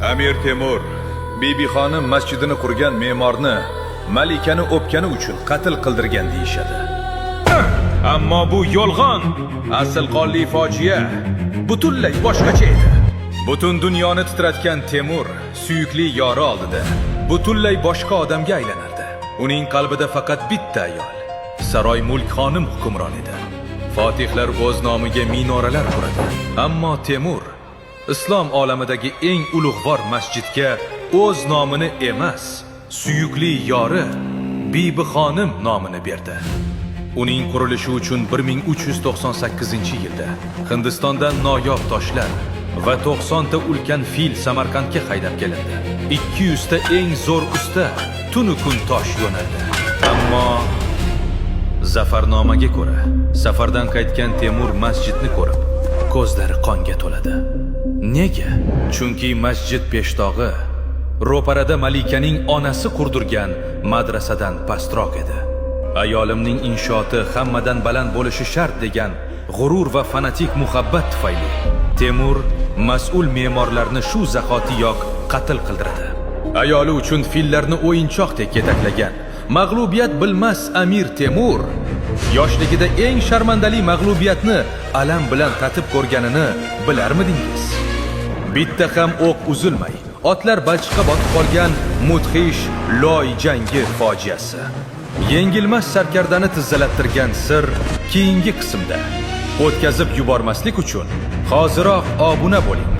Amir Temur, Bibi xonim masjidini qurgan me'morni malikani o'pgani uchun qatl qildirgan deyishadi. Ammo bu yolg'on. Asl qonli fojia butunlay boshqacha edi. Butun dunyoni titratgan Temur suyukli yori oldida butunlay boshqa odamga aylanardi. Uning qalbida faqat bitta ayol, Saroy Mulk xonim hukmron edi. Fatihlar o'z nomiga minoralar quradi. Ammo Temur islom olamidagi eng ulug'vor masjidga o'z nomini emas, suyukli yori Bibi xonim nomini berdi. Uning qurilishi uchun 1398-yilda Hindistondan noyob toshlar va 90 ta ulkan fil Samarqandga haydab kelindi. 200 ta eng zo'r usta tunu kun tosh yo'naldi. Ammo zafarnomaga ko'ra, safardan qaytgan Temur masjidni ko'rib, ko'zlari qonga to'ladi. Nega? Chunki masjid peshtig'i ro'parada malikaning onasi qurdirgan madrasadan pastroq edi. Ayolimning inshooti hammadan baland bo'lishi shart degan g'urur va fanatik muhabbat tufayli Temur mas'ul me'morlarni shu zahotiyoq qatl qildiradi. Ayoli uchun fillarni o'yinchoqdek yetaklagan mag'lubiyat bilmas Amir Temur yoshligida eng sharmandali mag'lubiyatni alam bilan tatib ko'rganini bilarmidingiz? Bitta ham o'q uzilmay, otlar balchiqqa botib qolgan mudhish Loy jangi fojiasi. Yengilmas sarkardani tizzalattirgan sir keyingi qismda. O'tkazib yubormaslik uchun hoziroq obuna bo'ling.